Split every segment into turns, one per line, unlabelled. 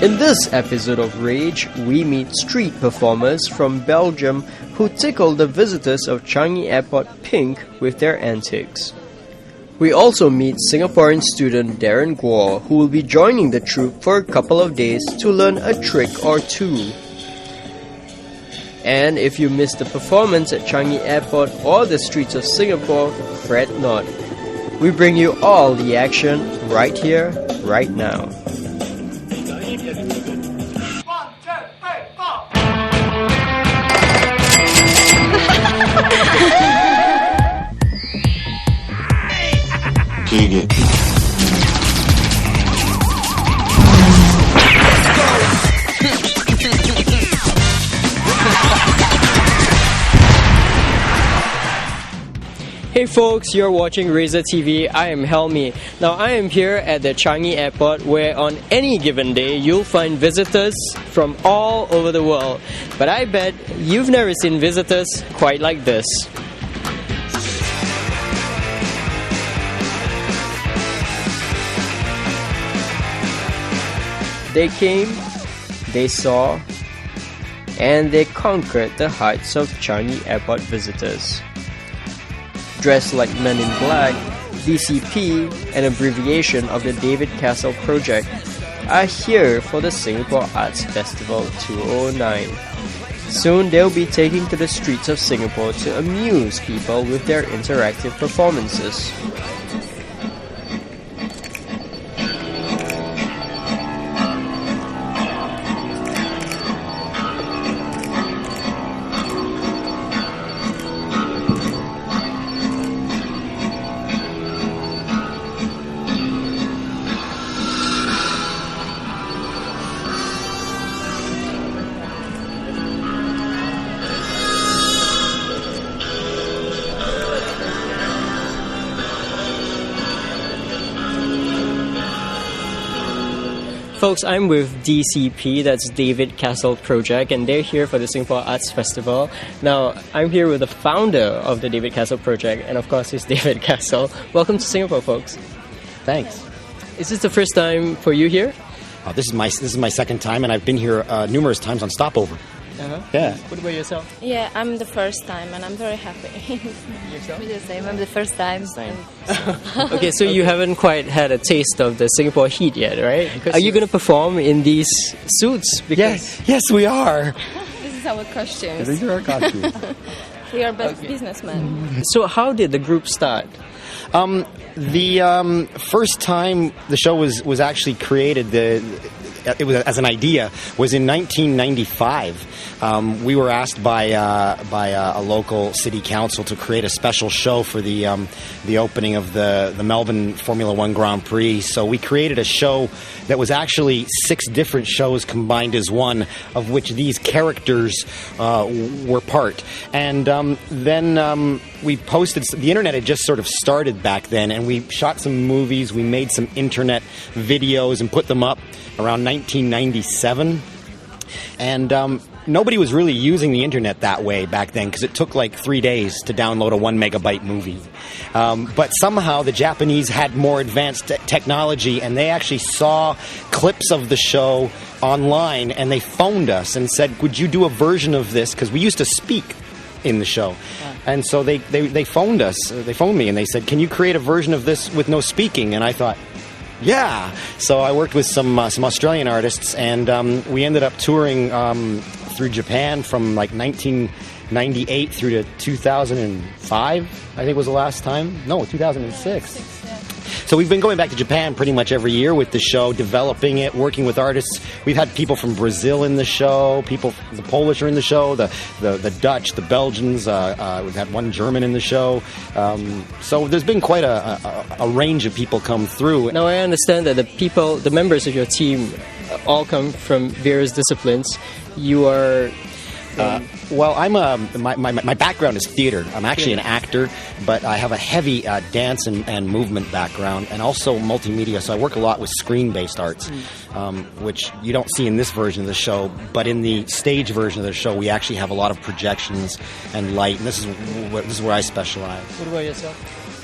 In this episode of Rage, we meet street performers from Belgium who tickle the visitors of Changi Airport pink with their antics. We also meet Singaporean student Darren Guo, who will be joining the troupe for a couple of days to learn a trick or two. And if you missed the performance at Changi Airport or the streets of Singapore, fret not. We bring you all the action right here, right now. Hey folks, you're watching RazorTV. I am Helmi. Now I am here at the Changi Airport where on any given day you'll find visitors from all over the world. But I bet you've never seen visitors quite like this. They came, they saw, and they conquered the hearts of Changi Airport visitors. Dressed like Men in Black, DCP, an abbreviation of the David Cassel project, are here for the Singapore Arts Festival 2009. Soon they'll be taking to the streets of Singapore to amuse people with their interactive performances. Folks, I'm with DCP, that's David Cassel Project, and they're here for the Singapore Arts Festival. Now, I'm here with the founder of the David Cassel Project, and of course, it's David Cassel. Welcome to Singapore, folks.
Thanks.
Is this the first time for you here?
This is my second time, and I've been here numerous times on stopover. Yeah.
What about yourself?
Yeah, I'm the first time, and I'm very happy.
Yourself?
The same. I'm the first time.
Okay, so you haven't quite had a taste of the Singapore heat yet, right? Are you going to perform in these suits?
Yes, we are.
This is our costumes.
These are our costumes.
We are businessmen.
So how did the group start?
The first time the show was actually created, it was as an idea, was in 1995. We were asked by a local city council to create a special show for the opening of the Melbourne Formula One Grand Prix. So we created a show that was actually 6 different shows combined as one, of which these characters were part. And then we posted. The internet had just sort of started back then, and we shot some movies. We made some internet videos and put them up around 1997. And nobody was really using the internet that way back then because it took like 3 days to download a 1 megabyte movie. But somehow the Japanese had more advanced technology, and they actually saw clips of the show online, and they phoned us and said, "Would you do a version of this?" Because we used to speak in the show. And so they phoned us. They phoned me and they said, "Can you create a version of this with no speaking?" And I thought, yeah. So I worked with some Australian artists, and we ended up touring through Japan from like 1998 through to 2005, I think was the last time. No, 2006. So we've been going back to Japan pretty much every year with the show, developing it, working with artists. We've had people from Brazil in the show, the Polish are in the show, the Dutch, the Belgians. We've had one German in the show. So there's been quite a range of people come through.
Now I understand that the members of your team all come from various disciplines. You are...
Well, my background is theater. I'm actually an actor, but I have a heavy dance and movement background, and also multimedia. So I work a lot with screen-based arts, which you don't see in this version of the show. But in the stage version of the show, we actually have a lot of projections and light, and this is where I specialize.
What about yourself?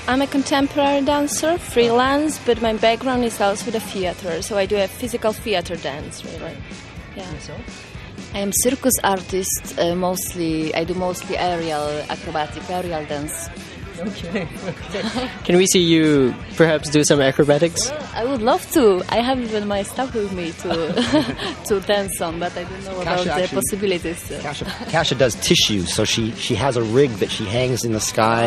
I'm a contemporary dancer, freelance, but my background is also the theater, so I do a physical theater dance, really. Yeah.
I am circus artist. I do mostly acrobatic aerial dance.
Okay. Can we see you perhaps do some acrobatics?
I would love to. I have even my stuff with me to to dance on, but I don't know about the possibilities.
Kasia does tissues, so she has a rig that she hangs in the sky,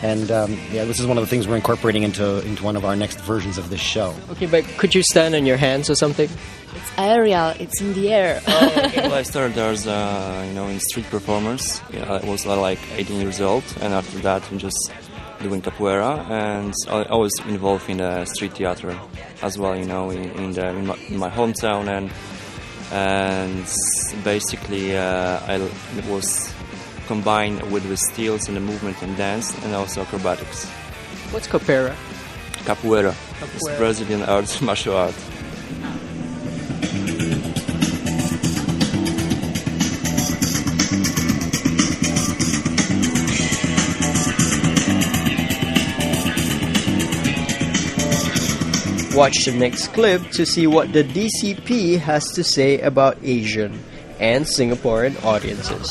and this is one of the things we're incorporating into one of our next versions of this show.
Okay, but could you stand on your hands or something?
It's aerial. It's in the air.
Well, I started as in street performers. I was like 18 years old, and after that, I'm just doing capoeira, and I was involved in the street theater as well. In my hometown, and basically I was combined with the stills and the movement and dance, and also acrobatics.
What's capoeira?
Capoeira. It's Brazilian art, martial art.
Watch the next clip to see what the DCP has to say about Asian and Singaporean audiences.